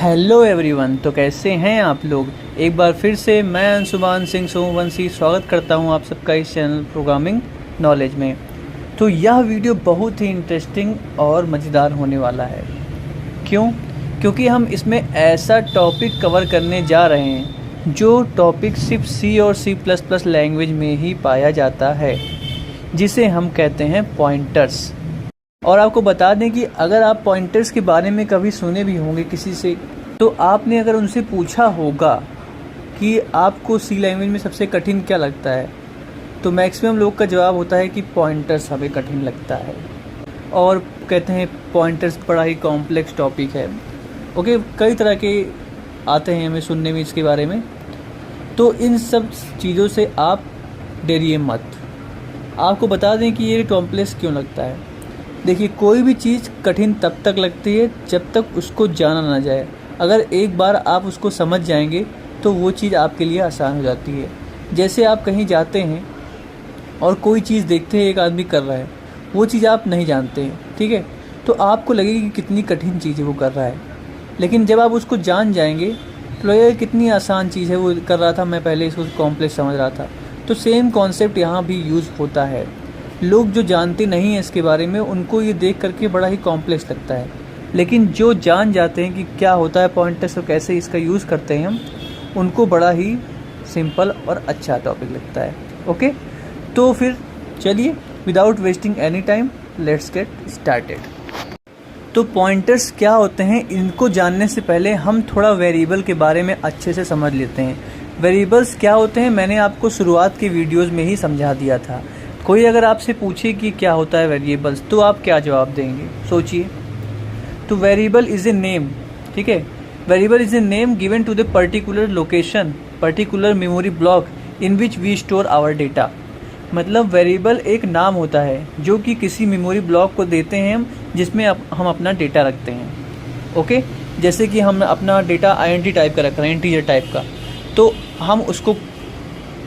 Hello everyone, तो कैसे हैं आप लोग। एक बार फिर से मैं अंशुमान सिंह सोमवंशी स्वागत करता हूं आप सबका इस चैनल प्रोग्रामिंग नॉलेज में। तो यह वीडियो बहुत ही इंटरेस्टिंग और मज़ेदार होने वाला है। क्यों? क्योंकि हम इसमें ऐसा टॉपिक कवर करने जा रहे हैं जो टॉपिक सिर्फ सी और C++ लैंग्वेज में ही पाया जाता है, जिसे हम कहते हैं पॉइंटर्स। और आपको बता दें कि अगर आप पॉइंटर्स के बारे में कभी सुने भी होंगे किसी से, तो आपने अगर उनसे पूछा होगा कि आपको सी लैंग्वेज में सबसे कठिन क्या लगता है, तो मैक्सिमम लोग का जवाब होता है कि पॉइंटर्स हमें कठिन लगता है, और कहते हैं पॉइंटर्स बड़ा ही कॉम्प्लेक्स टॉपिक है। ओके, कई तरह के आते हैं हमें सुनने में इसके बारे में। तो इन सब चीज़ों से आप डरिए मत। आपको बता दें कि ये कॉम्प्लेक्स क्यों लगता है। देखिए, कोई भी चीज़ कठिन तब तक लगती है जब तक उसको जाना ना जाए। अगर एक बार आप उसको समझ जाएंगे तो वो चीज़ आपके लिए आसान हो जाती है। जैसे आप कहीं जाते हैं और कोई चीज़ देखते हैं एक आदमी कर रहा है, वो चीज़ आप नहीं जानते हैं, ठीक है, तो आपको लगेगी कि कितनी कठिन चीज़ है वो कर रहा है। लेकिन जब आप उसको जान जाएंगे तो लगेगा कितनी आसान चीज़ है वो कर रहा था, मैं पहले इसको कॉम्प्लेक्स समझ रहा था। तो सेम कॉन्सेप्ट यहाँ भी यूज़ होता है। लोग जो जानते नहीं हैं इसके बारे में, उनको ये देख करके बड़ा ही कॉम्प्लेक्स लगता है, लेकिन जो जान जाते हैं कि क्या होता है पॉइंटर्स और कैसे इसका यूज़ करते हैं हम, उनको बड़ा ही सिंपल और अच्छा टॉपिक लगता है। ओके, तो फिर चलिए without wasting any time let's get started. तो पॉइंटर्स क्या होते हैं, इनको जानने से पहले हम थोड़ा वेरिएबल के बारे में अच्छे से समझ लेते हैं। वेरिएबल्स क्या होते हैं मैंने आपको शुरुआत की वीडियोज़ में ही समझा दिया था। कोई अगर आपसे पूछे कि क्या होता है वेरिएबल्स, तो आप क्या जवाब देंगे, सोचिए। तो वेरिएबल इज़ ए नेम, ठीक है, variable is a name given to the particular location, particular memory block in which we store our data. मतलब वेरिएबल एक नाम होता है जो कि किसी मेमोरी ब्लॉक को देते हैं हम, जिसमें हम अपना डेटा रखते हैं। ओके, जैसे कि हम अपना डेटा INT टाइप का रख रहे हैं, इंटीजर टाइप का, तो हम उसको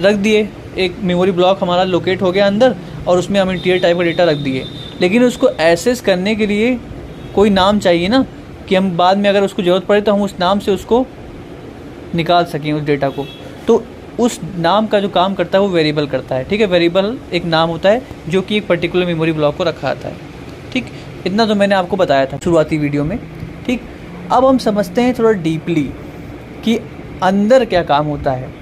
रख दिए, एक मेमोरी ब्लॉक हमारा लोकेट हो गया अंदर, और उसमें हम इंटीजर टाइप का डेटा रख दिए। लेकिन उसको एक्सेस करने के लिए कोई नाम चाहिए ना, कि हम बाद में अगर उसको ज़रूरत पड़े तो हम उस नाम से उसको निकाल सकें उस डेटा को। तो उस नाम का जो काम करता है वो वेरिएबल करता है, ठीक है। वेरिएबल एक नाम होता है जो कि एक पर्टिकुलर मेमोरी ब्लॉक को रखा आता है, ठीक। इतना तो मैंने आपको बताया था शुरुआती वीडियो में, ठीक। अब हम समझते हैं थोड़ा डीपली कि अंदर क्या काम होता है।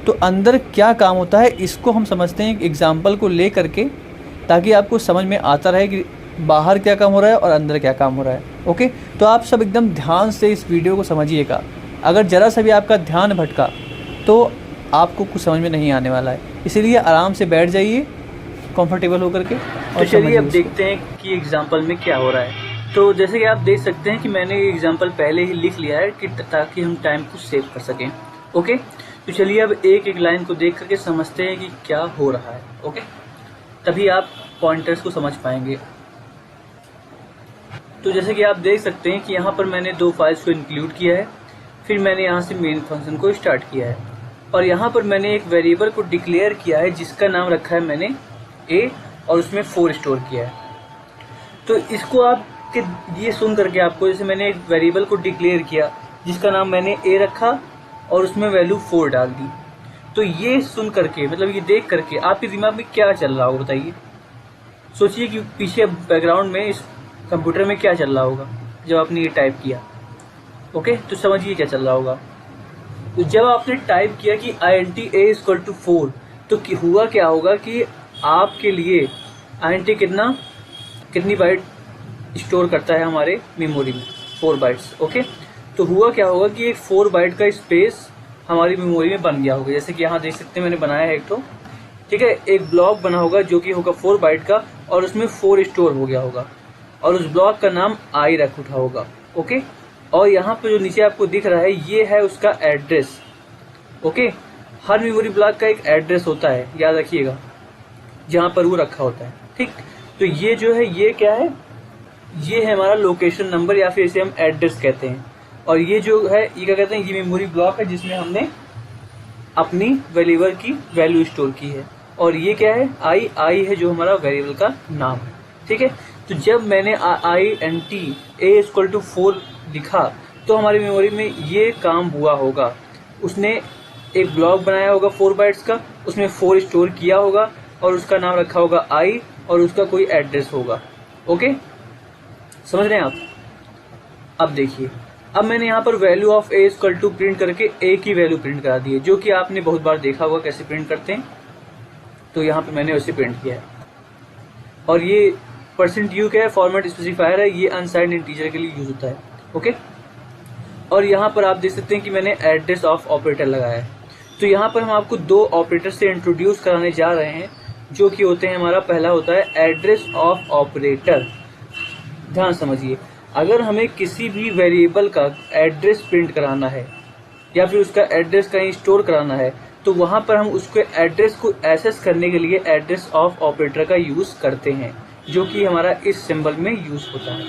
तो अंदर क्या काम होता है इसको हम समझते हैं एक एग्जाम्पल को ले करके, ताकि आपको समझ में आता रहे कि बाहर क्या काम हो रहा है और अंदर क्या काम हो रहा है। ओके, तो आप सब एकदम ध्यान से इस वीडियो को समझिएगा। अगर ज़रा सा भी आपका ध्यान भटका तो आपको कुछ समझ में नहीं आने वाला है, इसीलिए आराम से बैठ जाइए कंफर्टेबल होकर के। और चलिए अब देखते हैं कि एग्जाम्पल में क्या हो रहा है। तो जैसे कि आप देख सकते हैं कि मैंने ये एग्जाम्पल पहले ही लिख लिया है कि ताकि हम टाइम को सेव कर सकें। ओके, तो चलिए अब एक एक लाइन को देख करके समझते हैं कि क्या हो रहा है। ओके, तभी आप पॉइंटर्स को समझ पाएंगे। तो जैसे कि आप देख सकते हैं कि यहाँ पर मैंने दो फाइल्स को इंक्लूड किया है, फिर मैंने यहाँ से मेन फंक्शन को स्टार्ट किया है, और यहाँ पर मैंने एक वेरिएबल को डिक्लेयर किया है जिसका नाम रखा है मैंने a, और उसमें 4 स्टोर किया है। तो इसको आप ये सुन करके आपको, जैसे मैंने एक वेरिएबल को डिक्लेयर किया जिसका नाम मैंने a रखा और उसमें वैल्यू 4 डाल दी, तो ये सुन करके, मतलब ये देख करके आपके दिमाग में क्या चल रहा होगा बताइए। सोचिए कि पीछे बैकग्राउंड में इस कंप्यूटर में क्या चल रहा होगा जब आपने ये टाइप किया। ओके, तो समझिए क्या चल रहा होगा। तो जब आपने टाइप किया कि INT A = 4, तो हुआ क्या होगा कि आपके लिए INT कितनी बाइट स्टोर करता है हमारे मेमोरी में, 4 बाइट्स। ओके, तो हुआ क्या होगा कि एक 4 बाइट का स्पेस हमारी मेमोरी में बन गया होगा। जैसे कि यहाँ देख सकते हैं मैंने बनाया है एक तो, ठीक है, एक ब्लॉक बना होगा जो कि होगा 4 बाइट का, और उसमें 4 स्टोर हो गया होगा, और उस ब्लॉक का नाम I रख उठा होगा। ओके, और यहाँ पे जो नीचे आपको दिख रहा है ये है उसका एड्रेस। ओके, हर मेमोरी ब्लॉक का एक एड्रेस होता है, याद रखिएगा, जहाँ पर वो रखा होता है, ठीक। तो ये जो है ये क्या है, ये है हमारा लोकेशन नंबर, या फिर इसे हम एड्रेस कहते हैं। और ये जो है ये क्या कहते हैं, ये मेमोरी ब्लॉक है जिसमें हमने अपनी वेरिएबल की वैल्यू स्टोर की है। और ये क्या है, आई है जो हमारा वेरिएबल का नाम है, ठीक है। तो जब मैंने INT A = 4 लिखा, तो हमारी मेमोरी में ये काम हुआ होगा। उसने एक ब्लॉक बनाया होगा 4 बाइट्स का, उसमें 4 स्टोर किया होगा और उसका नाम रखा होगा I और उसका कोई एड्रेस होगा। ओके, समझ रहे हैं आप? अब देखिए, अब मैंने यहाँ पर value of a equal to print करके ए की वैल्यू प्रिंट करा दी है, जो कि आपने बहुत बार देखा होगा कैसे प्रिंट करते हैं। तो यहाँ पे मैंने वैसे प्रिंट किया है। और ये %u का फॉर्मेट स्पेसिफायर है, ये अनसाइंड इंटीजर के लिए यूज होता है। ओके, और यहाँ पर आप देख सकते हैं कि मैंने एड्रेस ऑफ ऑपरेटर लगाया है। तो यहाँ पर हम आपको 2 ऑपरेटर से इंट्रोड्यूस कराने जा रहे हैं, जो कि होते हैं, हमारा पहला होता है एड्रेस ऑफ ऑपरेटर। ध्यान समझिए, अगर हमें किसी भी वेरिएबल का एड्रेस प्रिंट कराना है या फिर उसका एड्रेस कहीं स्टोर कराना है, तो वहां पर हम उसके एड्रेस को एक्सेस करने के लिए एड्रेस ऑफ ऑपरेटर का यूज करते हैं, जो कि हमारा इस सिंबल में यूज होता है।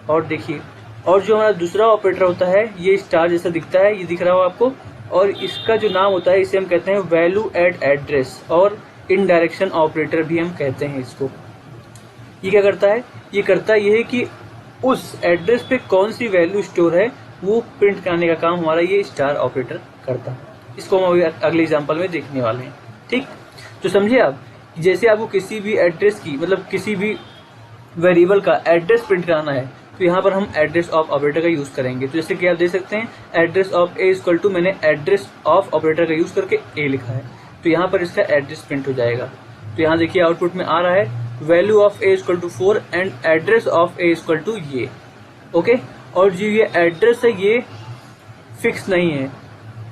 और देखिए, और जो हमारा दूसरा ऑपरेटर होता है, ये स्टार जैसा दिखता है, ये दिख रहा हो आपको, और इसका जो नाम होता है, इसे हम कहते हैं वैल्यू एट एड्रेस, और इनडायरेक्शन ऑपरेटर भी हम कहते हैं इसको। ये क्या करता है? ये करता है ये कि उस एड्रेस पे कौन सी वैल्यू स्टोर है वो प्रिंट करने का काम हमारा ये स्टार ऑपरेटर करता है। इसको हम अभी अगले एग्जांपल में देखने वाले हैं। ठीक, तो समझिए आप, जैसे आपको किसी भी एड्रेस की, मतलब किसी भी वेरिएबल का एड्रेस प्रिंट कराना है, तो यहाँ पर हम एड्रेस ऑफ ऑपरेटर का यूज करेंगे। तो जैसे कि आप देख सकते हैं, address of a equal to, मैंने एड्रेस ऑफ ऑपरेटर का यूज करके ए लिखा है, तो यहाँ पर इसका एड्रेस प्रिंट हो जाएगा। तो यहाँ देखिए आउटपुट में आ रहा है value of a equal to 4 and address of a equal to ये। ओके, और जो ये एड्रेस है ये फिक्स नहीं है,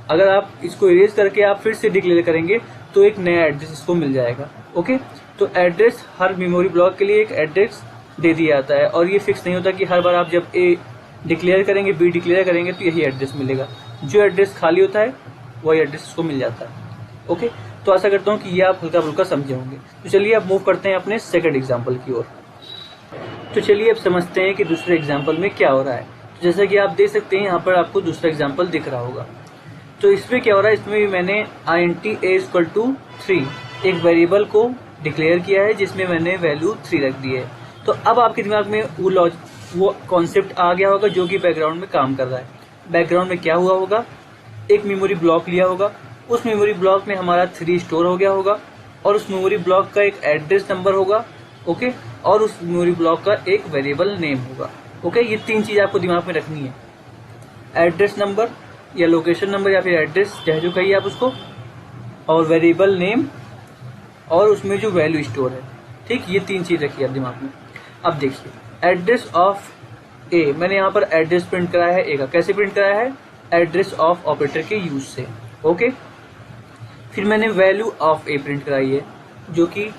अगर आप इसको इरेज करके आप फिर से डिक्लेयर करेंगे तो एक नया एड्रेस इसको मिल जाएगा। ओके, तो एड्रेस हर मेमोरी ब्लॉक के लिए एक एड्रेस दे दिया जाता है, और ये फिक्स नहीं होता कि हर बार आप जब ए डिक्लेयर करेंगे, बी डिक्लेयर करेंगे, तो यही एड्रेस मिलेगा। जो एड्रेस खाली होता है वही एड्रेस इसको मिल जाता है। ओके, तो आशा करता हूँ कि ये आप हल्का फुल्का समझे होंगे। तो चलिए अब मूव करते हैं अपने सेकंड एग्जाम्पल की ओर। तो चलिए अब समझते हैं कि दूसरे एग्जाम्पल में क्या हो रहा है। तो जैसा कि आप देख सकते हैं, यहाँ पर आपको दूसरा एग्जाम्पल दिख रहा होगा। तो इसमें क्या हो रहा है, इसमें भी मैंने int a इक्वल टू 3 एक वेरिएबल को डिक्लेयर किया है, जिसमें मैंने वैल्यू 3 रख दी है। तो अब आपके दिमाग में वो कॉन्सेप्ट आ गया होगा जो कि बैकग्राउंड में काम कर रहा है। बैकग्राउंड में क्या हुआ होगा, एक मेमोरी ब्लॉक लिया होगा, उस मेमोरी ब्लॉक में हमारा 3 स्टोर हो गया होगा, और उस मेमोरी ब्लॉक का एक एड्रेस नंबर होगा। ओके, और उस मेमोरी ब्लॉक का एक वेरिएबल नेम होगा। ओके, ये 3 चीज आपको दिमाग में रखनी है, एड्रेस नंबर या लोकेशन नंबर या फिर एड्रेस, चाहे जो कहिए आप उसको, और वेरिएबल नेम, और उसमें जो वैल्यू स्टोर है। ठीक, ये 3 चीज रखिए आप दिमाग में। अब देखिए, एड्रेस ऑफ ए, मैंने यहाँ पर एड्रेस प्रिंट कराया है ए का। कैसे प्रिंट कराया है? एड्रेस ऑफ ऑपरेटर के यूज से। ओके, फिर मैंने वैल्यू ऑफ ए प्रिंट कराई है, जो कि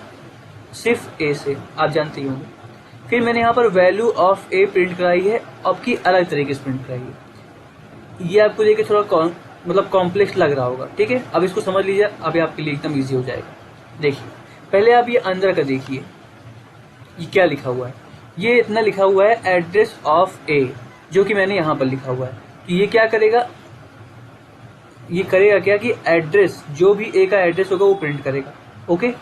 सिर्फ ए से, आप जानते ही होंगे। फिर मैंने यहाँ पर वैल्यू ऑफ ए प्रिंट कराई है, अब की अलग तरीके से प्रिंट कराई है। ये आपको देखिए थोड़ा मतलब कॉम्प्लेक्स लग रहा होगा। ठीक है, अब इसको समझ लीजिए, अभी आपके लिए एकदम ईजी हो जाएगा। देखिए, पहले आप ये अंदर का देखिए, ये क्या लिखा हुआ है। ये इतना लिखा हुआ है एड्रेस ऑफ ए, जो कि मैंने यहाँ पर लिखा हुआ है। तो ये क्या करेगा, ये करेगा क्या कि एड्रेस, जो भी ए का एड्रेस होगा वो प्रिंट करेगा। ओके,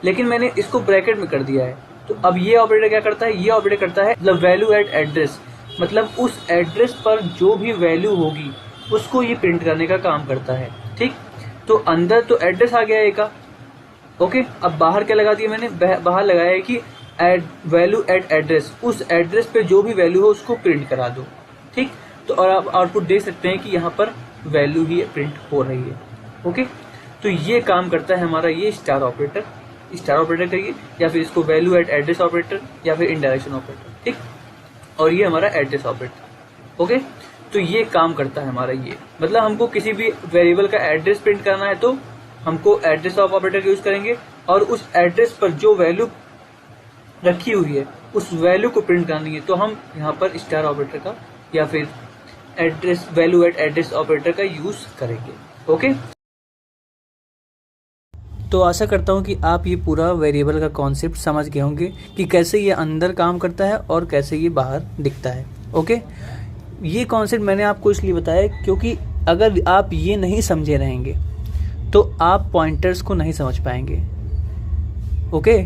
लेकिन मैंने इसको ब्रैकेट में कर दिया है। तो अब ये ऑपरेटर क्या करता है, ये ऑपरेटर करता है मतलब वैल्यू एट एड्रेस, मतलब उस एड्रेस पर जो भी वैल्यू होगी उसको ये प्रिंट करने का काम करता है। ठीक, तो अंदर तो एड्रेस आ गया ए का। ओके, अब बाहर क्या लगा दिया मैंने, बाहर लगाया है कि वैल्यू एट एड्रेस, उस एड्रेस पे जो भी वैल्यू हो उसको प्रिंट करा दो। ठीक, तो और आप आउटपुट देख सकते हैं कि यहाँ पर वैल्यू ही प्रिंट हो रही है। ओके, तो ये काम करता है हमारा ये स्टार ऑपरेटर। स्टार ऑपरेटर करिए, या फिर इसको वैल्यू एट एड्रेस ऑपरेटर, या फिर इनडायरेक्शन ऑपरेटर। ठीक, और ये हमारा एड्रेस ऑपरेटर। ओके, तो ये काम करता है हमारा ये, मतलब हमको किसी भी वेरिएबल का एड्रेस प्रिंट करना है तो हमको एड्रेस ऑफ ऑपरेटर का यूज करेंगे, और उस एड्रेस पर जो वैल्यू रखी हुई है उस वैल्यू को प्रिंट करनी है तो हम यहाँ पर स्टार ऑपरेटर का या फिर address value eight address operator का यूज करेंगे। ओके, तो आशा करता हूँ कि आप ये पूरा वेरिएबल का कॉन्सेप्ट समझ गए होंगे कि कैसे ये अंदर काम करता है और कैसे ये बाहर दिखता है। ओके, ये कॉन्सेप्ट मैंने आपको इसलिए बताया क्योंकि अगर आप ये नहीं समझे रहेंगे तो आप पॉइंटर्स को नहीं समझ पाएंगे। ओके,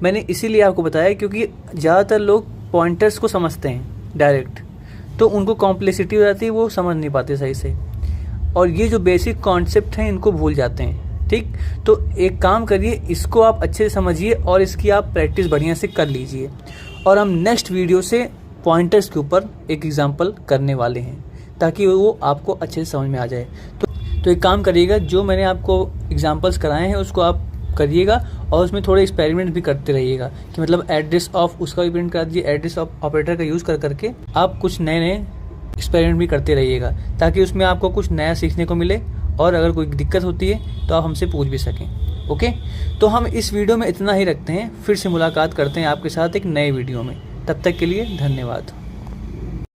मैंने इसीलिए आपको बताया क्योंकि ज़्यादातर लोग पॉइंटर्स को समझते हैं डायरेक्ट, तो उनको कॉम्प्लेक्सिटी हो जाती है, वो समझ नहीं पाते सही से, और ये जो बेसिक कॉन्सेप्ट हैं इनको भूल जाते हैं। ठीक, तो एक काम करिए, इसको आप अच्छे से समझिए और इसकी आप प्रैक्टिस बढ़िया से कर लीजिए, और हम नेक्स्ट वीडियो से पॉइंटर्स के ऊपर एक एग्जांपल करने वाले हैं ताकि वो आपको अच्छे से समझ में आ जाए। तो एक काम करिएगा, जो मैंने आपको एग्जांपल्स कराए हैं उसको आप करिएगा और उसमें थोड़े एक्सपेरिमेंट भी करते रहिएगा कि मतलब एड्रेस ऑफ उसका भी प्रिंट करा दीजिए, एड्रेस ऑफ ऑपरेटर का यूज़ कर करके आप कुछ नए नए एक्सपेरिमेंट भी करते रहिएगा ताकि उसमें आपको कुछ नया सीखने को मिले, और अगर कोई दिक्कत होती है तो आप हमसे पूछ भी सकें। ओके, तो हम इस वीडियो में इतना ही रखते हैं, फिर से मुलाकात करते हैं आपके साथ एक नए वीडियो में। तब तक के लिए धन्यवाद।